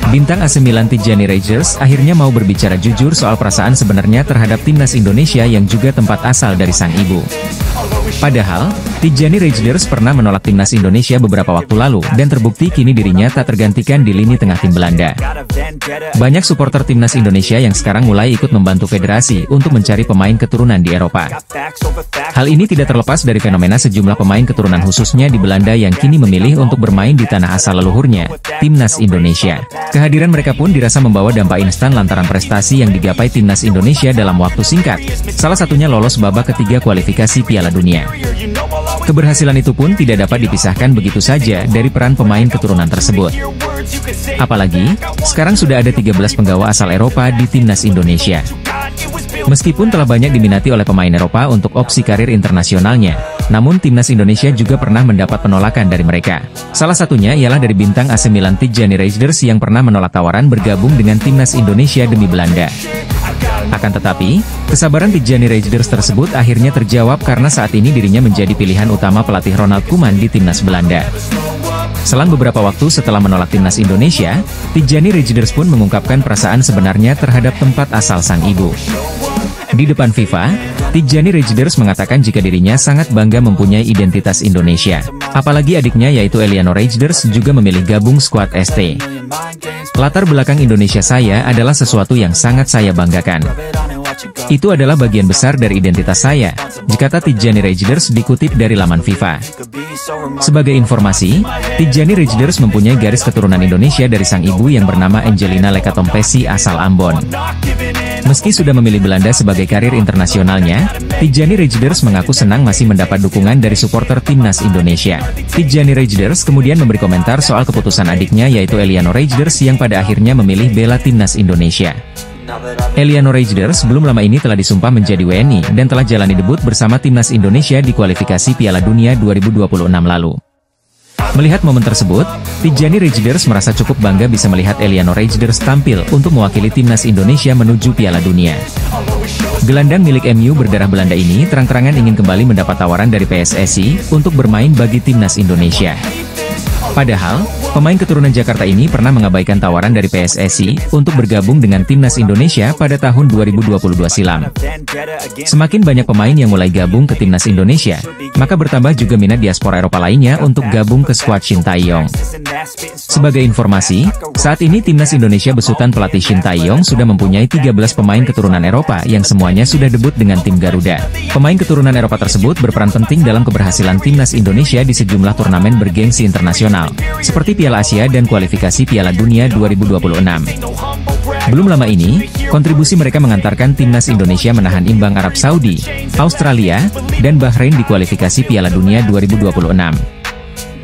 Bintang AC Milan Tijjani Reijers akhirnya mau berbicara jujur soal perasaan sebenarnya terhadap timnas Indonesia yang juga tempat asal dari sang ibu. Padahal, Tijjani Reijers pernah menolak timnas Indonesia beberapa waktu lalu dan terbukti kini dirinya tak tergantikan di lini tengah tim Belanda. Banyak supporter timnas Indonesia yang sekarang mulai ikut membantu federasi untuk mencari pemain keturunan di Eropa. Hal ini tidak terlepas dari fenomena sejumlah pemain keturunan khususnya di Belanda yang kini memilih untuk bermain di tanah asal leluhurnya, timnas Indonesia. Kehadiran mereka pun dirasa membawa dampak instan lantaran prestasi yang digapai timnas Indonesia dalam waktu singkat. Salah satunya lolos babak ketiga kualifikasi Piala Dunia. Keberhasilan itu pun tidak dapat dipisahkan begitu saja dari peran pemain keturunan tersebut. Apalagi, sekarang sudah ada 13 penggawa asal Eropa di timnas Indonesia. Meskipun telah banyak diminati oleh pemain Eropa untuk opsi karir internasionalnya, namun timnas Indonesia juga pernah mendapat penolakan dari mereka. Salah satunya ialah dari bintang AC Milan Tijjani Reijers yang pernah menolak tawaran bergabung dengan timnas Indonesia demi Belanda. Akan tetapi, kesabaran Tijjani Reijers tersebut akhirnya terjawab karena saat ini dirinya menjadi pilihan utama pelatih Ronald Koeman di timnas Belanda. Selang beberapa waktu setelah menolak timnas Indonesia, Tijjani Reijers pun mengungkapkan perasaan sebenarnya terhadap tempat asal sang ibu. Di depan FIFA, Tijjani Reijers mengatakan jika dirinya sangat bangga mempunyai identitas Indonesia. Apalagi adiknya yaitu Eliano Reijers juga memilih gabung skuad ST. Latar belakang Indonesia saya adalah sesuatu yang sangat saya banggakan. Itu adalah bagian besar dari identitas saya, kata Tijjani Reijers dikutip dari laman FIFA. Sebagai informasi, Tijjani Reijers mempunyai garis keturunan Indonesia dari sang ibu yang bernama Angelina Lekatompesi asal Ambon. Meski sudah memilih Belanda sebagai karir internasionalnya, Tijjani Reijers mengaku senang masih mendapat dukungan dari supporter timnas Indonesia. Tijjani Reijers kemudian memberi komentar soal keputusan adiknya yaitu Eliano Reijers yang pada akhirnya memilih bela timnas Indonesia. Eliano Reijers belum lama ini telah disumpah menjadi WNI dan telah jalani debut bersama timnas Indonesia di kualifikasi Piala Dunia 2026 lalu. Melihat momen tersebut, Tijjani Reijers merasa cukup bangga bisa melihat Eliano Reijers tampil untuk mewakili timnas Indonesia menuju Piala Dunia. Gelandang milik MU berdarah Belanda ini terang-terangan ingin kembali mendapat tawaran dari PSSI untuk bermain bagi timnas Indonesia. Padahal, pemain keturunan Jakarta ini pernah mengabaikan tawaran dari PSSI untuk bergabung dengan timnas Indonesia pada tahun 2022 silam. Semakin banyak pemain yang mulai gabung ke timnas Indonesia, maka bertambah juga minat diaspora Eropa lainnya untuk gabung ke skuad Shin Tae-yong. Sebagai informasi, saat ini timnas Indonesia besutan pelatih Shin Tae-yong sudah mempunyai 13 pemain keturunan Eropa yang semuanya sudah debut dengan tim Garuda. Pemain keturunan Eropa tersebut berperan penting dalam keberhasilan timnas Indonesia di sejumlah turnamen bergengsi internasional, seperti Piala Asia dan kualifikasi Piala Dunia 2026. Belum lama ini, kontribusi mereka mengantarkan timnas Indonesia menahan imbang Arab Saudi, Australia, dan Bahrain di kualifikasi Piala Dunia 2026.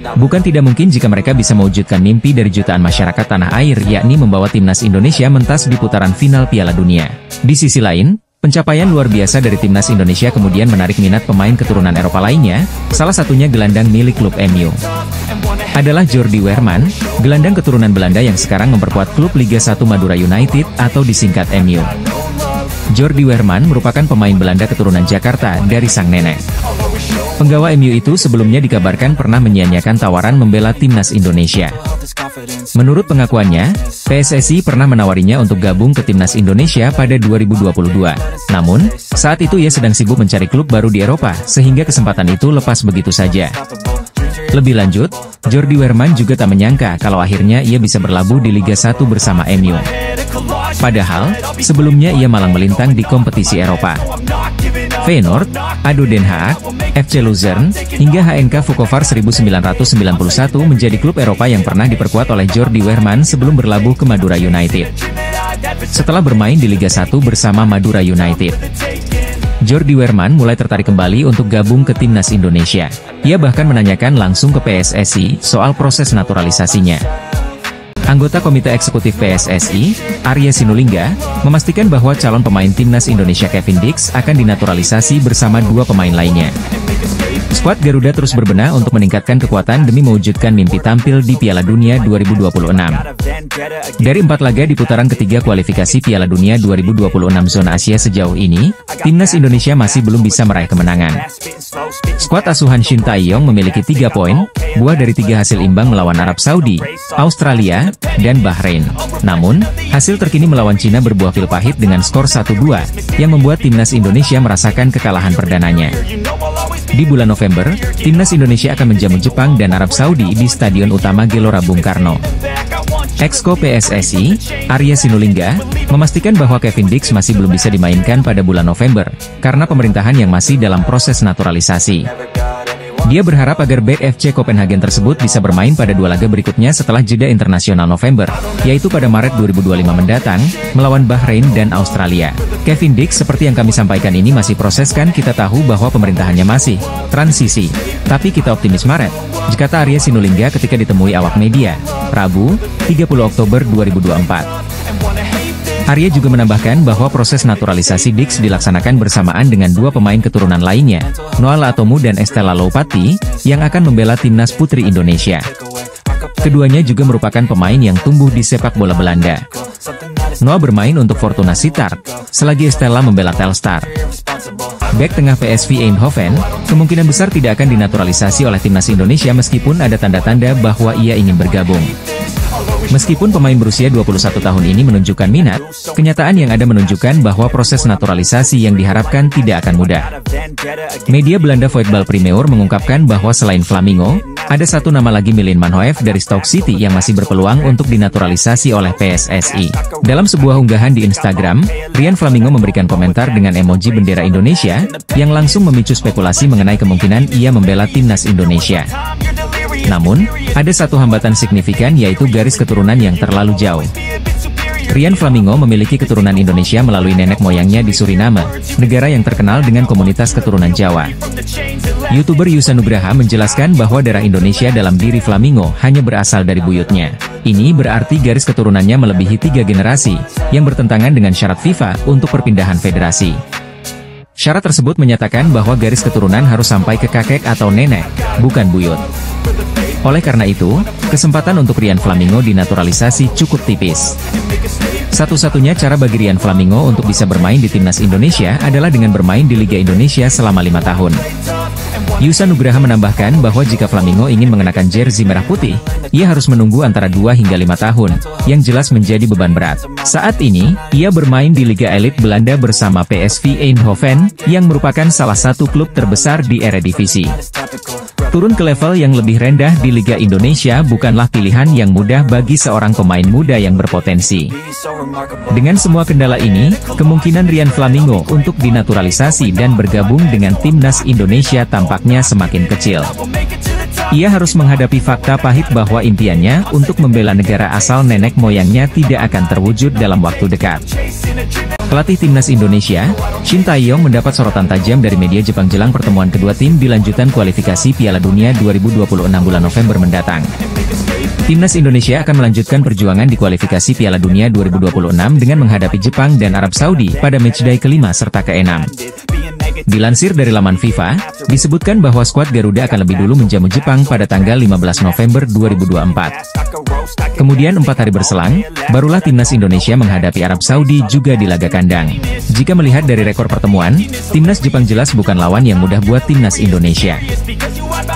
Bukan tidak mungkin jika mereka bisa mewujudkan mimpi dari jutaan masyarakat tanah air yakni membawa timnas Indonesia mentas di putaran final Piala Dunia. Di sisi lain, pencapaian luar biasa dari timnas Indonesia kemudian menarik minat pemain keturunan Eropa lainnya, salah satunya gelandang milik klub MU. Adalah Jordi Weerman, gelandang keturunan Belanda yang sekarang memperkuat klub Liga 1 Madura United atau disingkat MU. Jordi Weerman merupakan pemain Belanda keturunan Jakarta dari sang nenek. Penggawa MU itu sebelumnya dikabarkan pernah menyia-nyiakan tawaran membela timnas Indonesia. Menurut pengakuannya, PSSI pernah menawarinya untuk gabung ke timnas Indonesia pada 2022. Namun, saat itu ia sedang sibuk mencari klub baru di Eropa, sehingga kesempatan itu lepas begitu saja. Lebih lanjut, Jordi Weerman juga tak menyangka kalau akhirnya ia bisa berlabuh di Liga 1 bersama MU. Padahal, sebelumnya ia malang melintang di kompetisi Eropa. Feyenoord, ADO Den Haag, FC Luzern, hingga HNK Vukovar 1991 menjadi klub Eropa yang pernah diperkuat oleh Jordi Weerman sebelum berlabuh ke Madura United. Setelah bermain di Liga 1 bersama Madura United, Jordi Weerman mulai tertarik kembali untuk gabung ke timnas Indonesia. Ia bahkan menanyakan langsung ke PSSI soal proses naturalisasinya. Anggota Komite Eksekutif PSSI, Arya Sinulinga, memastikan bahwa calon pemain timnas Indonesia Kevin Dix akan dinaturalisasi bersama dua pemain lainnya. Skuad Garuda terus berbenah untuk meningkatkan kekuatan demi mewujudkan mimpi tampil di Piala Dunia 2026. Dari 4 laga di putaran ketiga kualifikasi Piala Dunia 2026 zona Asia sejauh ini, timnas Indonesia masih belum bisa meraih kemenangan. Skuad asuhan Shin Tae-yong memiliki 3 poin, buah dari 3 hasil imbang melawan Arab Saudi, Australia, dan Bahrain. Namun, hasil terkini melawan Cina berbuah pil pahit dengan skor 1-2, yang membuat timnas Indonesia merasakan kekalahan perdananya. Di bulan November, timnas Indonesia akan menjamu Jepang dan Arab Saudi di Stadion Utama Gelora Bung Karno. Exco PSSI, Arya Sinulinga, memastikan bahwa Kevin Dix masih belum bisa dimainkan pada bulan November, karena pemerintahan yang masih dalam proses naturalisasi. Dia berharap agar bek FC Copenhagen tersebut bisa bermain pada 2 laga berikutnya setelah jeda internasional November, yaitu pada Maret 2025 mendatang, melawan Bahrain dan Australia. Kevin Dix seperti yang kami sampaikan ini masih proses, kan kita tahu bahwa pemerintahannya masih transisi. Tapi kita optimis Maret, kata Arya Sinulinga ketika ditemui awak media, Rabu, 30 Oktober 2024. Arya juga menambahkan bahwa proses naturalisasi Dix dilaksanakan bersamaan dengan 2 pemain keturunan lainnya, Noah Latomu dan Estella Loupati, yang akan membela timnas putri Indonesia. Keduanya juga merupakan pemain yang tumbuh di sepak bola Belanda. Noah bermain untuk Fortuna Sittard, selagi Estella membela Telstar. Bek tengah PSV Eindhoven, kemungkinan besar tidak akan dinaturalisasi oleh timnas Indonesia meskipun ada tanda-tanda bahwa ia ingin bergabung. Meskipun pemain berusia 21 tahun ini menunjukkan minat, kenyataan yang ada menunjukkan bahwa proses naturalisasi yang diharapkan tidak akan mudah. Media Belanda Voetbal Primeur mengungkapkan bahwa selain Flamingo, ada satu nama lagi, Milan Manhoef dari Stoke City yang masih berpeluang untuk dinaturalisasi oleh PSSI. Dalam sebuah unggahan di Instagram, Ryan Flamingo memberikan komentar dengan emoji bendera Indonesia, yang langsung memicu spekulasi mengenai kemungkinan ia membela timnas Indonesia. Namun, ada satu hambatan signifikan, yaitu garis keturunan yang terlalu jauh. Ryan Flamingo memiliki keturunan Indonesia melalui nenek moyangnya di Suriname, negara yang terkenal dengan komunitas keturunan Jawa. YouTuber Yusa Nugraha menjelaskan bahwa darah Indonesia dalam diri Flamingo hanya berasal dari buyutnya. Ini berarti garis keturunannya melebihi 3 generasi, yang bertentangan dengan syarat FIFA untuk perpindahan federasi. Syarat tersebut menyatakan bahwa garis keturunan harus sampai ke kakek atau nenek, bukan buyut. Oleh karena itu, kesempatan untuk Ryan Flamingo dinaturalisasi cukup tipis. Satu-satunya cara bagi Ryan Flamingo untuk bisa bermain di timnas Indonesia adalah dengan bermain di Liga Indonesia selama 5 tahun. Yusa Nugraha menambahkan bahwa jika Flamingo ingin mengenakan jersey merah putih, ia harus menunggu antara 2 hingga 5 tahun, yang jelas menjadi beban berat. Saat ini, ia bermain di Liga Elit Belanda bersama PSV Eindhoven, yang merupakan salah satu klub terbesar di Eredivisie. Turun ke level yang lebih rendah di Liga Indonesia bukanlah pilihan yang mudah bagi seorang pemain muda yang berpotensi. Dengan semua kendala ini, kemungkinan Ryan Flamingo untuk dinaturalisasi dan bergabung dengan timnas Indonesia tampaknya semakin kecil. Ia harus menghadapi fakta pahit bahwa impiannya untuk membela negara asal nenek moyangnya tidak akan terwujud dalam waktu dekat. Pelatih timnas Indonesia, Shin Tae-yong mendapat sorotan tajam dari media Jepang jelang pertemuan kedua tim di lanjutan kualifikasi Piala Dunia 2026 bulan November mendatang. Timnas Indonesia akan melanjutkan perjuangan di kualifikasi Piala Dunia 2026 dengan menghadapi Jepang dan Arab Saudi pada matchday kelima serta ke-6. Dilansir dari laman FIFA, disebutkan bahwa skuad Garuda akan lebih dulu menjamu Jepang pada tanggal 15 November 2024. Kemudian 4 hari berselang, barulah timnas Indonesia menghadapi Arab Saudi juga di laga kandang. Jika melihat dari rekor pertemuan, timnas Jepang jelas bukan lawan yang mudah buat timnas Indonesia.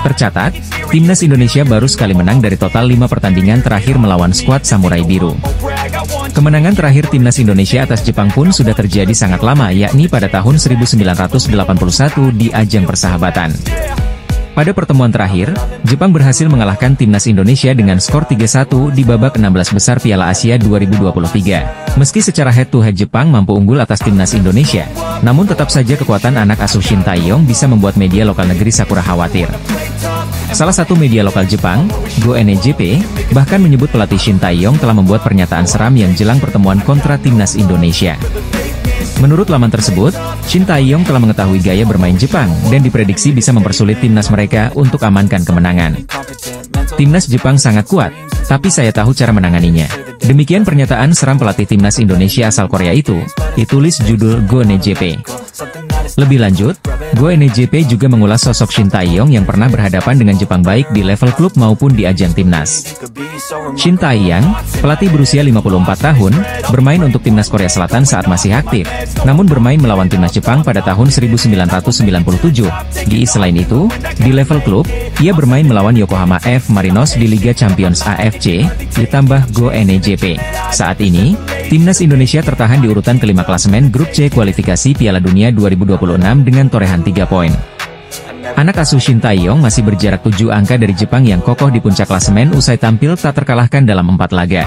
Tercatat, timnas Indonesia baru sekali menang dari total 5 pertandingan terakhir melawan skuad Samurai Biru. Kemenangan terakhir timnas Indonesia atas Jepang pun sudah terjadi sangat lama, yakni pada tahun 1981 di ajang persahabatan. Pada pertemuan terakhir, Jepang berhasil mengalahkan timnas Indonesia dengan skor 3-1 di babak 16 besar Piala Asia 2023. Meski secara head-to-head Jepang mampu unggul atas timnas Indonesia, namun tetap saja kekuatan anak asuh Shin Tae-yong bisa membuat media lokal negeri Sakura khawatir. Salah satu media lokal Jepang, Go-NEJP, bahkan menyebut pelatih Shin Tae-yong telah membuat pernyataan seram yang jelang pertemuan kontra timnas Indonesia. Menurut laman tersebut, Shin Tae-yong telah mengetahui gaya bermain Jepang dan diprediksi bisa mempersulit timnas mereka untuk amankan kemenangan. Timnas Jepang sangat kuat, tapi saya tahu cara menanganinya. Demikian pernyataan seram pelatih timnas Indonesia asal Korea itu, ditulis judul Go-NEJP. Lebih lanjut, GoNEJP juga mengulas sosok Shin Tae-yong yang pernah berhadapan dengan Jepang baik di level klub maupun di ajang timnas. Shin Tae-yong, pelatih berusia 54 tahun, bermain untuk timnas Korea Selatan saat masih aktif, namun bermain melawan timnas Jepang pada tahun 1997. Selain itu, di level klub, ia bermain melawan Yokohama F. Marinos di Liga Champions AFC, ditambah GoNEJP. Saat ini, timnas Indonesia tertahan di urutan kelima klasemen grup C kualifikasi Piala Dunia 2026 dengan torehan 3 poin. Anak asuh Shin Tae-yong masih berjarak 7 angka dari Jepang yang kokoh di puncak klasemen usai tampil tak terkalahkan dalam 4 laga.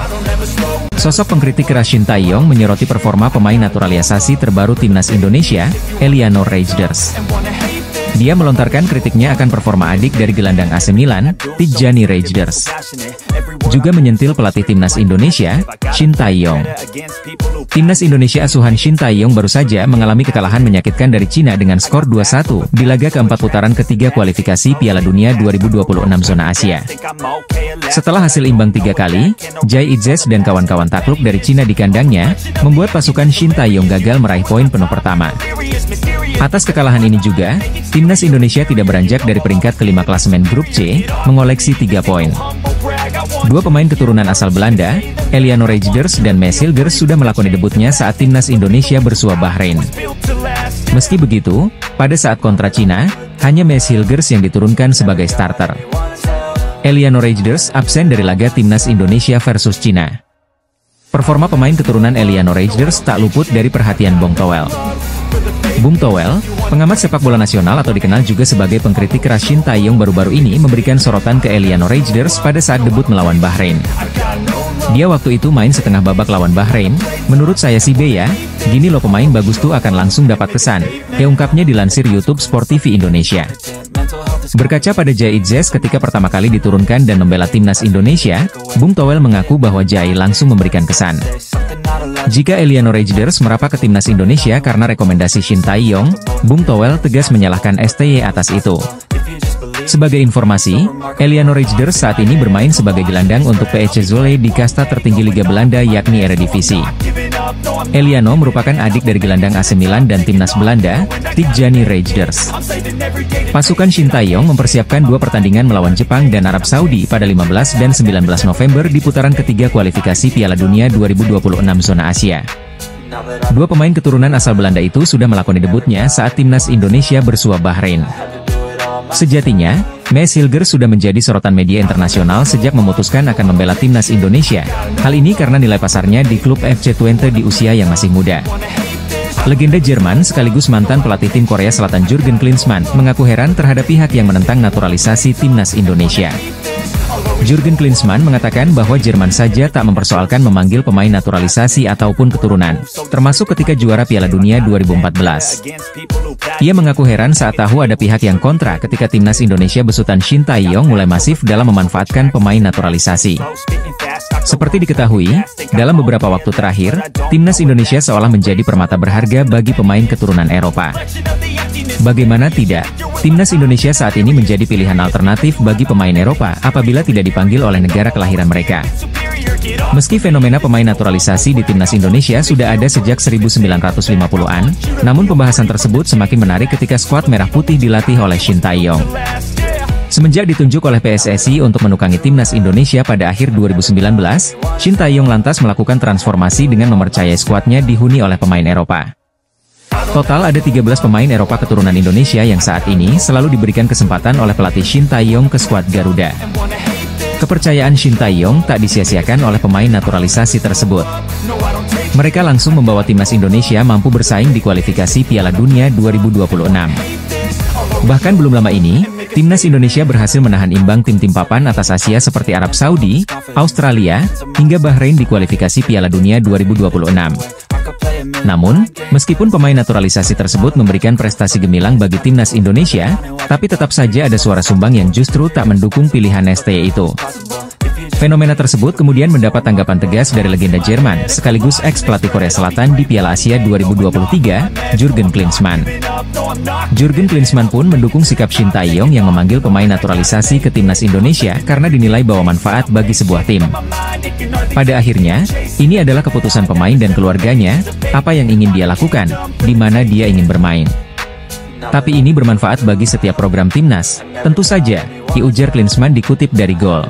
Sosok pengkritik keras Shin Tae-yong menyoroti performa pemain naturalisasi terbaru timnas Indonesia, Eliano Reijnders. Dia melontarkan kritiknya akan performa adik dari gelandang AC Milan, Tijjani Reijnders. Juga menyentil pelatih timnas Indonesia, Shin Tae-yong. Timnas Indonesia asuhan Shin Tae-yong baru saja mengalami kekalahan menyakitkan dari Cina dengan skor 2-1 di laga keempat putaran ketiga kualifikasi Piala Dunia 2026 zona Asia. Setelah hasil imbang 3 kali, Jai Itzes dan kawan-kawan takluk dari Cina di kandangnya, membuat pasukan Shin Tae-yong gagal meraih poin penuh pertama. Atas kekalahan ini juga, timnas Indonesia tidak beranjak dari peringkat kelima klasemen grup C, mengoleksi 3 poin. Dua pemain keturunan asal Belanda, Eliano Reijnders dan Maes Hilgers sudah melakoni debutnya saat timnas Indonesia bersua Bahrain. Meski begitu, pada saat kontra Cina, hanya Maes Hilgers yang diturunkan sebagai starter. Eliano Reijnders absen dari laga timnas Indonesia versus Cina. Performa pemain keturunan Eliano Reijnders tak luput dari perhatian Bong Toel. Bung Toel, pengamat sepak bola nasional atau dikenal juga sebagai pengkritik keras Shin Tae-yong baru-baru ini memberikan sorotan ke Eliano Reijnders pada saat debut melawan Bahrain. Dia waktu itu main setengah babak lawan Bahrain, menurut saya sih ya, gini loh pemain bagus tuh akan langsung dapat kesan, ungkapnya dilansir YouTube Sport TV Indonesia. Berkaca pada Jai Itzes ketika pertama kali diturunkan dan membela timnas Indonesia, Bung Toel mengaku bahwa Jai langsung memberikan kesan. Jika Eliano Reijnders merapat ke timnas Indonesia karena rekomendasi Shin Tae-yong, Bung Toel tegas menyalahkan STY atas itu. Sebagai informasi, Eliano Reijnders saat ini bermain sebagai gelandang untuk PSV Zwolle di kasta tertinggi Liga Belanda yakni Eredivisie. Eliano merupakan adik dari gelandang AC Milan dan timnas Belanda, Tijjani Reijnders. Pasukan Shin Tae-yong mempersiapkan 2 pertandingan melawan Jepang dan Arab Saudi pada 15 dan 19 November di putaran ketiga kualifikasi Piala Dunia 2026 zona Asia. 2 pemain keturunan asal Belanda itu sudah melakoni debutnya saat timnas Indonesia bersua Bahrain. Sejatinya, Maes Hilgers sudah menjadi sorotan media internasional sejak memutuskan akan membela timnas Indonesia. Hal ini karena nilai pasarnya di klub FC Twente di usia yang masih muda. Legenda Jerman sekaligus mantan pelatih tim Korea Selatan Jurgen Klinsmann mengaku heran terhadap pihak yang menentang naturalisasi timnas Indonesia. Jurgen Klinsmann mengatakan bahwa Jerman saja tak mempersoalkan memanggil pemain naturalisasi ataupun keturunan, termasuk ketika juara Piala Dunia 2014. Ia mengaku heran saat tahu ada pihak yang kontra ketika timnas Indonesia besutan Shin Tae-yong mulai masif dalam memanfaatkan pemain naturalisasi. Seperti diketahui, dalam beberapa waktu terakhir, timnas Indonesia seolah menjadi permata berharga bagi pemain keturunan Eropa. Bagaimana tidak, timnas Indonesia saat ini menjadi pilihan alternatif bagi pemain Eropa apabila tidak dipanggil oleh negara kelahiran mereka. Meski fenomena pemain naturalisasi di timnas Indonesia sudah ada sejak 1950-an, namun pembahasan tersebut semakin menarik ketika skuad merah putih dilatih oleh Shin Tae-yong. Semenjak ditunjuk oleh PSSI untuk menukangi timnas Indonesia pada akhir 2019, Shin Tae-yong lantas melakukan transformasi dengan mempercayai skuadnya dihuni oleh pemain Eropa. Total ada 13 pemain Eropa keturunan Indonesia yang saat ini selalu diberikan kesempatan oleh pelatih Shin Tae-yong ke skuad Garuda. Kepercayaan Shin Tae-yong tak disia-siakan oleh pemain naturalisasi tersebut. Mereka langsung membawa timnas Indonesia mampu bersaing di kualifikasi Piala Dunia 2026. Bahkan belum lama ini, timnas Indonesia berhasil menahan imbang tim-tim papan atas Asia seperti Arab Saudi, Australia, hingga Bahrain di kualifikasi Piala Dunia 2026. Namun, meskipun pemain naturalisasi tersebut memberikan prestasi gemilang bagi timnas Indonesia, tapi tetap saja ada suara sumbang yang justru tak mendukung pilihan STY itu. Fenomena tersebut kemudian mendapat tanggapan tegas dari legenda Jerman, sekaligus ex-pelatih Korea Selatan di Piala Asia 2023, Jurgen Klinsmann. Jurgen Klinsmann pun mendukung sikap Shin Tae-yong yang memanggil pemain naturalisasi ke timnas Indonesia karena dinilai bawa manfaat bagi sebuah tim. Pada akhirnya, ini adalah keputusan pemain dan keluarganya, apa yang ingin dia lakukan, di mana dia ingin bermain. Tapi ini bermanfaat bagi setiap program timnas, tentu saja, ujar Klinsmann dikutip dari Goal.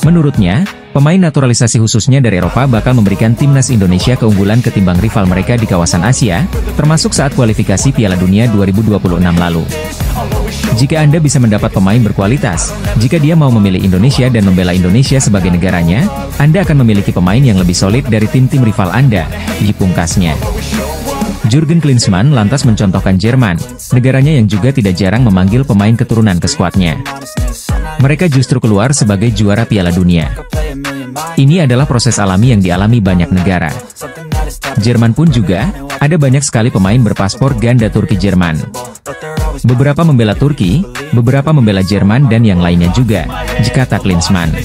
Menurutnya, pemain naturalisasi khususnya dari Eropa bakal memberikan timnas Indonesia keunggulan ketimbang rival mereka di kawasan Asia, termasuk saat kualifikasi Piala Dunia 2026 lalu. Jika Anda bisa mendapat pemain berkualitas, jika dia mau memilih Indonesia dan membela Indonesia sebagai negaranya, Anda akan memiliki pemain yang lebih solid dari tim-tim rival Anda, pungkasnya. Jurgen Klinsmann lantas mencontohkan Jerman, negaranya yang juga tidak jarang memanggil pemain keturunan ke skuadnya. Mereka justru keluar sebagai juara Piala Dunia. Ini adalah proses alami yang dialami banyak negara. Jerman pun juga, ada banyak sekali pemain berpaspor ganda Turki-Jerman. Beberapa membela Turki, beberapa membela Jerman dan yang lainnya juga, kata Klinsmann.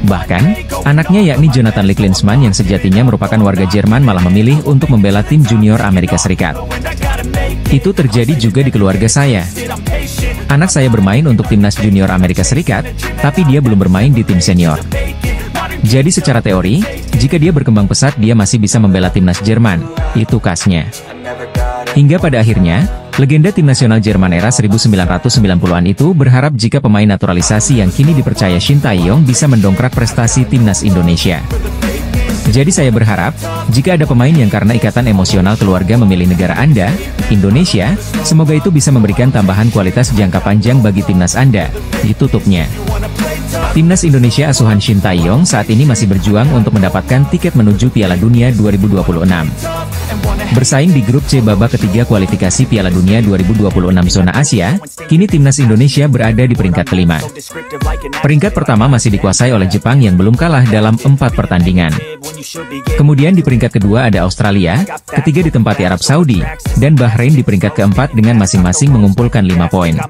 Bahkan, anaknya yakni Jonathan Lee Klinsmann yang sejatinya merupakan warga Jerman malah memilih untuk membela tim junior Amerika Serikat. Itu terjadi juga di keluarga saya. Anak saya bermain untuk timnas junior Amerika Serikat, tapi dia belum bermain di tim senior. Jadi secara teori, jika dia berkembang pesat dia masih bisa membela timnas Jerman, itu khasnya. Hingga pada akhirnya, legenda tim nasional Jerman era 1990-an itu berharap jika pemain naturalisasi yang kini dipercaya Shin Tae-yong bisa mendongkrak prestasi timnas Indonesia. Jadi saya berharap, jika ada pemain yang karena ikatan emosional keluarga memilih negara Anda, Indonesia, semoga itu bisa memberikan tambahan kualitas jangka panjang bagi timnas Anda, ditutupnya. Timnas Indonesia asuhan Shin Tae-yong saat ini masih berjuang untuk mendapatkan tiket menuju Piala Dunia 2026. Bersaing di grup C babak ketiga kualifikasi Piala Dunia 2026 zona Asia, kini timnas Indonesia berada di peringkat kelima. Peringkat pertama masih dikuasai oleh Jepang yang belum kalah dalam 4 pertandingan. Kemudian di peringkat kedua ada Australia, ketiga ditempati Arab Saudi, dan Bahrain di peringkat keempat dengan masing-masing mengumpulkan 5 poin.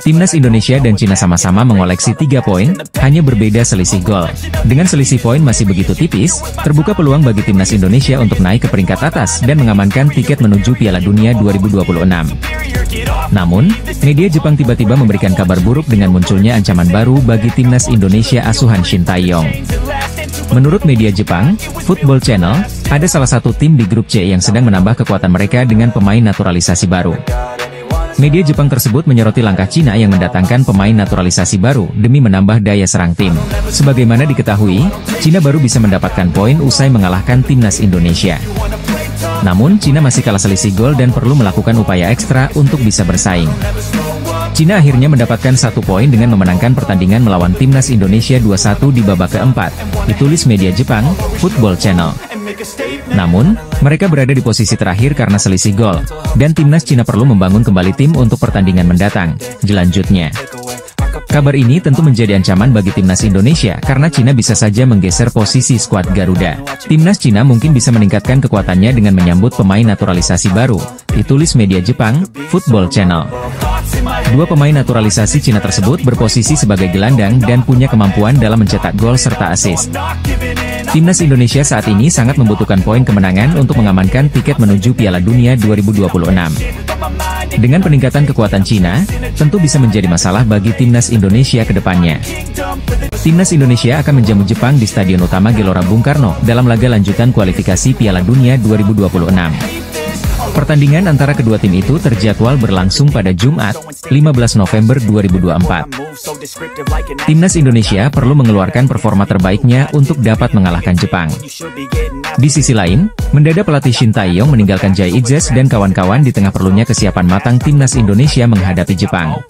Timnas Indonesia dan Cina sama-sama mengoleksi 3 poin, hanya berbeda selisih gol. Dengan selisih poin masih begitu tipis, terbuka peluang bagi timnas Indonesia untuk naik ke peringkat atas dan mengamankan tiket menuju Piala Dunia 2026. Namun, media Jepang tiba-tiba memberikan kabar buruk dengan munculnya ancaman baru bagi timnas Indonesia asuhan Shin Tae-yong. Menurut media Jepang, Football Channel, ada salah satu tim di grup C yang sedang menambah kekuatan mereka dengan pemain naturalisasi baru. Media Jepang tersebut menyoroti langkah Cina yang mendatangkan pemain naturalisasi baru demi menambah daya serang tim. Sebagaimana diketahui, Cina baru bisa mendapatkan poin usai mengalahkan timnas Indonesia. Namun, Cina masih kalah selisih gol dan perlu melakukan upaya ekstra untuk bisa bersaing. Cina akhirnya mendapatkan 1 poin dengan memenangkan pertandingan melawan timnas Indonesia 2-1 di babak keempat, ditulis media Jepang, Football Channel. Namun, mereka berada di posisi terakhir karena selisih gol, dan timnas Cina perlu membangun kembali tim untuk pertandingan mendatang, jelanjutnya. Kabar ini tentu menjadi ancaman bagi timnas Indonesia karena Cina bisa saja menggeser posisi skuad Garuda. Timnas Cina mungkin bisa meningkatkan kekuatannya dengan menyambut pemain naturalisasi baru, ditulis media Jepang, Football Channel. 2 pemain naturalisasi Cina tersebut berposisi sebagai gelandang dan punya kemampuan dalam mencetak gol serta assist. Timnas Indonesia saat ini sangat membutuhkan poin kemenangan untuk mengamankan tiket menuju Piala Dunia 2026. Dengan peningkatan kekuatan Cina, tentu bisa menjadi masalah bagi timnas Indonesia ke depannya. Timnas Indonesia akan menjamu Jepang di Stadion Utama Gelora Bung Karno dalam laga lanjutan kualifikasi Piala Dunia 2026. Pertandingan antara kedua tim itu terjadwal berlangsung pada Jumat, 15 November 2024. Timnas Indonesia perlu mengeluarkan performa terbaiknya untuk dapat mengalahkan Jepang. Di sisi lain, mendadak pelatih Shin Tae-yong meninggalkan Jai Itzes dan kawan-kawan di tengah perlunya kesiapan matang timnas Indonesia menghadapi Jepang.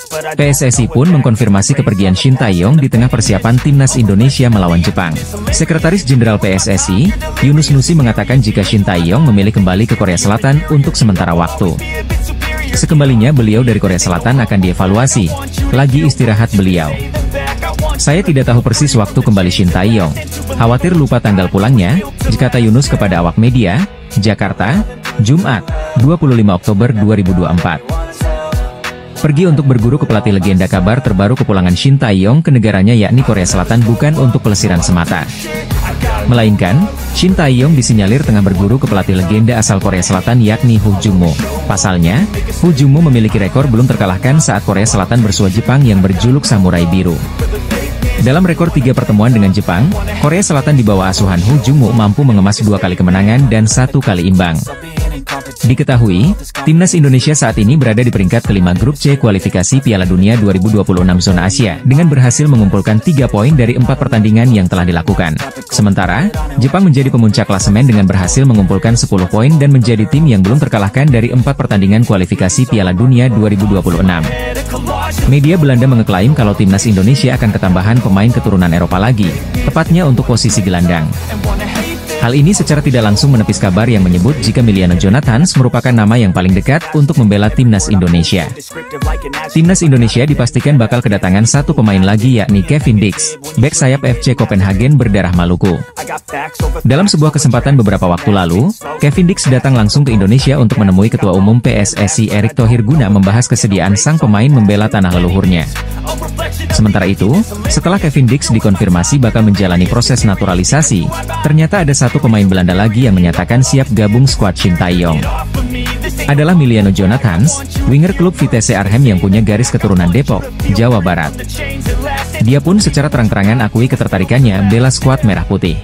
PSSI pun mengkonfirmasi kepergian Shin Tae-yong di tengah persiapan timnas Indonesia melawan Jepang. Sekretaris Jenderal PSSI, Yunus Nusi mengatakan jika Shin Tae-yong memilih kembali ke Korea Selatan untuk sementara waktu. Sekembalinya beliau dari Korea Selatan akan dievaluasi, lagi istirahat beliau. Saya tidak tahu persis waktu kembali Shin Tae-yong. Khawatir lupa tanggal pulangnya, kata Yunus kepada awak media, Jakarta, Jumat, 25 Oktober 2024. Pergi untuk berguru ke pelatih legenda. Kabar terbaru kepulangan Shin Tae-yong ke negaranya yakni Korea Selatan bukan untuk pelesiran semata. Melainkan, Shin Tae-yong disinyalir tengah berguru ke pelatih legenda asal Korea Selatan yakni Ho Jung-mo. Pasalnya, Ho Jung-mo memiliki rekor belum terkalahkan saat Korea Selatan bersua Jepang yang berjuluk Samurai Biru. Dalam rekor 3 pertemuan dengan Jepang, Korea Selatan di bawah asuhan Ho Jung-mo mampu mengemas 2 kali kemenangan dan 1 kali imbang. Diketahui, timnas Indonesia saat ini berada di peringkat kelima grup C kualifikasi Piala Dunia 2026 zona Asia dengan berhasil mengumpulkan 3 poin dari 4 pertandingan yang telah dilakukan. Sementara, Jepang menjadi pemuncak klasemen dengan berhasil mengumpulkan 10 poin dan menjadi tim yang belum terkalahkan dari 4 pertandingan kualifikasi Piala Dunia 2026. Media Belanda mengeklaim kalau timnas Indonesia akan ketambahan pemain keturunan Eropa lagi, tepatnya untuk posisi gelandang. Hal ini secara tidak langsung menepis kabar yang menyebut jika Emiliano Jonathans merupakan nama yang paling dekat untuk membela timnas Indonesia. Timnas Indonesia dipastikan bakal kedatangan satu pemain lagi yakni Kevin Dix, bek sayap FC Copenhagen berdarah Maluku. Dalam sebuah kesempatan beberapa waktu lalu, Kevin Dix datang langsung ke Indonesia untuk menemui Ketua Umum PSSI Erick Thohir guna membahas kesediaan sang pemain membela tanah leluhurnya. Sementara itu, setelah Kevin Dix dikonfirmasi bakal menjalani proses naturalisasi, ternyata ada satu pemain Belanda lagi yang menyatakan siap gabung skuad Shin Tae-yong. Adalah Emiliano Jonathans, winger klub Vitesse Arnhem yang punya garis keturunan Depok, Jawa Barat. Dia pun secara terang-terangan akui ketertarikannya bela skuad Merah Putih.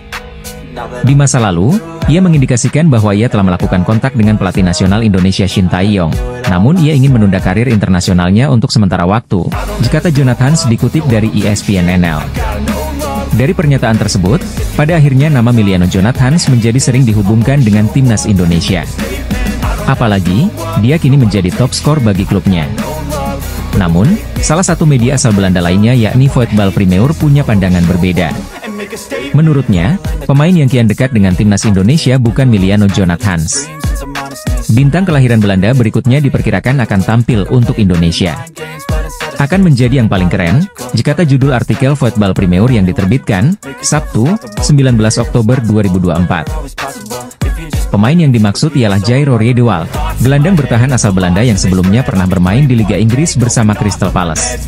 Di masa lalu, ia mengindikasikan bahwa ia telah melakukan kontak dengan pelatih nasional Indonesia Shin Tae-yong. Namun ia ingin menunda karir internasionalnya untuk sementara waktu, kata Jonathans dikutip dari ESPN NL. Dari pernyataan tersebut, pada akhirnya nama Emiliano Jonathans menjadi sering dihubungkan dengan timnas Indonesia. Apalagi, dia kini menjadi top skor bagi klubnya. Namun, salah satu media asal Belanda lainnya yakni Voetbal Primeur punya pandangan berbeda. Menurutnya, pemain yang kian dekat dengan timnas Indonesia bukan Emiliano Jonathans. Bintang kelahiran Belanda berikutnya diperkirakan akan tampil untuk Indonesia. Akan menjadi yang paling keren, kata judul artikel Voetbal Primeur yang diterbitkan, Sabtu, 19 Oktober 2024. Pemain yang dimaksud ialah Jairo Riedewald, gelandang bertahan asal Belanda yang sebelumnya pernah bermain di Liga Inggris bersama Crystal Palace.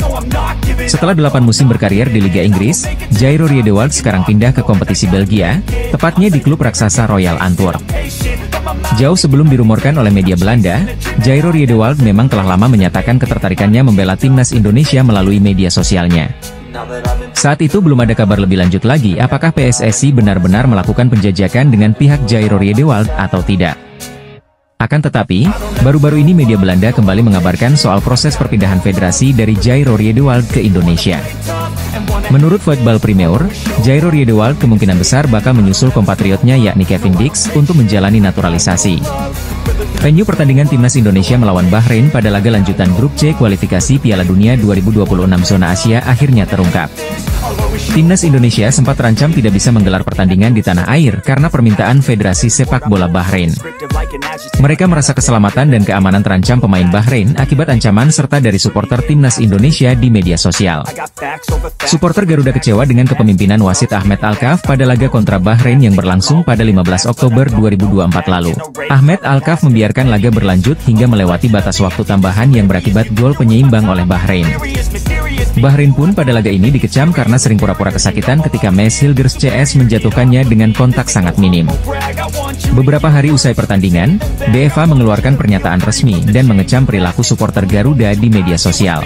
Setelah 8 musim berkarier di Liga Inggris, Jairo Riedewald sekarang pindah ke kompetisi Belgia, tepatnya di klub raksasa Royal Antwerp. Jauh sebelum dirumorkan oleh media Belanda, Jairo Riedewald memang telah lama menyatakan ketertarikannya membela timnas Indonesia melalui media sosialnya. Saat itu belum ada kabar lebih lanjut lagi apakah PSSI benar-benar melakukan penjajakan dengan pihak Jairo Riedewald atau tidak. Akan tetapi, baru-baru ini media Belanda kembali mengabarkan soal proses perpindahan federasi dari Jairo Riedewald ke Indonesia. Menurut Voetbal Primeur, Jairo Riedewald kemungkinan besar bakal menyusul kompatriotnya yakni Kevin Dix untuk menjalani naturalisasi. Venue pertandingan timnas Indonesia melawan Bahrain pada laga lanjutan grup C kualifikasi Piala Dunia 2026 zona Asia akhirnya terungkap. Timnas Indonesia sempat terancam tidak bisa menggelar pertandingan di tanah air karena permintaan Federasi Sepak Bola Bahrain. Mereka merasa keselamatan dan keamanan terancam pemain Bahrain akibat ancaman serta dari supporter timnas Indonesia di media sosial. Supporter Garuda kecewa dengan kepemimpinan wasit Ahmed Alkaf pada laga kontra Bahrain yang berlangsung pada 15 Oktober 2024 lalu. Ahmed Alkaf membiarkan laga berlanjut hingga melewati batas waktu tambahan yang berakibat gol penyeimbang oleh Bahrain. Bahrain pun pada laga ini dikecam karena sering pura-pura kesakitan ketika Mes Hilgers CS menjatuhkannya dengan kontak sangat minim. Beberapa hari usai pertandingan, UEFA mengeluarkan pernyataan resmi dan mengecam perilaku supporter Garuda di media sosial.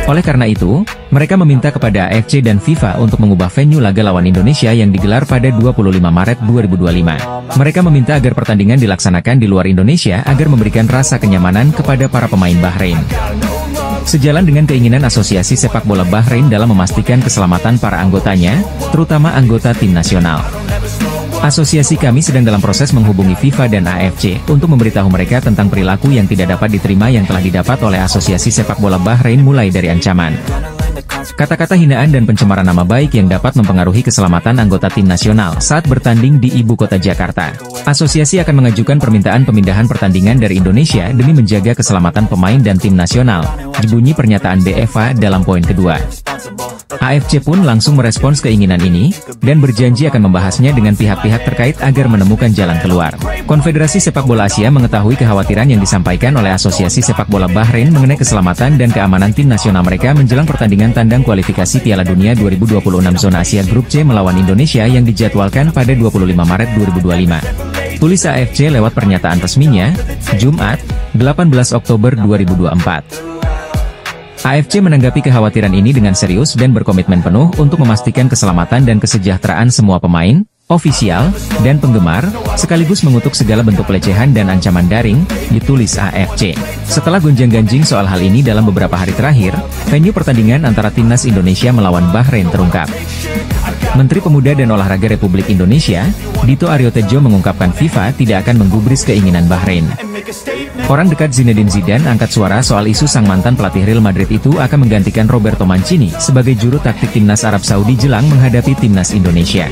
Oleh karena itu, mereka meminta kepada AFC dan FIFA untuk mengubah venue laga lawan Indonesia yang digelar pada 25 Maret 2025. Mereka meminta agar pertandingan dilaksanakan di luar Indonesia agar memberikan rasa kenyamanan kepada para pemain Bahrain. Sejalan dengan keinginan Asosiasi Sepak Bola Bahrain dalam memastikan keselamatan para anggotanya, terutama anggota tim nasional. Asosiasi kami sedang dalam proses menghubungi FIFA dan AFC untuk memberitahu mereka tentang perilaku yang tidak dapat diterima yang telah didapat oleh Asosiasi Sepak Bola Bahrain mulai dari ancaman, kata-kata hinaan dan pencemaran nama baik yang dapat mempengaruhi keselamatan anggota tim nasional saat bertanding di ibu kota Jakarta. Asosiasi akan mengajukan permintaan pemindahan pertandingan dari Indonesia demi menjaga keselamatan pemain dan tim nasional, bunyi pernyataan UEFA dalam poin kedua. AFC pun langsung merespons keinginan ini, dan berjanji akan membahasnya dengan pihak-pihak terkait agar menemukan jalan keluar. Konfederasi Sepak Bola Asia mengetahui kekhawatiran yang disampaikan oleh Asosiasi Sepak Bola Bahrain mengenai keselamatan dan keamanan tim nasional mereka menjelang pertandingan tandang kualifikasi Piala Dunia 2026 zona Asia Grup C melawan Indonesia yang dijadwalkan pada 25 Maret 2025. Tulis AFC lewat pernyataan resminya, Jumat, 18 Oktober 2024. AFC menanggapi kekhawatiran ini dengan serius dan berkomitmen penuh untuk memastikan keselamatan dan kesejahteraan semua pemain, ofisial, dan penggemar, sekaligus mengutuk segala bentuk pelecehan dan ancaman daring, ditulis AFC. Setelah gonjang-ganjing soal hal ini dalam beberapa hari terakhir, venue pertandingan antara Timnas Indonesia melawan Bahrain terungkap. Menteri Pemuda dan Olahraga Republik Indonesia, Dito Aryo Tejo mengungkapkan FIFA tidak akan menggubris keinginan Bahrain. Orang dekat Zinedine Zidane angkat suara soal isu sang mantan pelatih Real Madrid itu akan menggantikan Roberto Mancini sebagai juru taktik Timnas Arab Saudi jelang menghadapi Timnas Indonesia.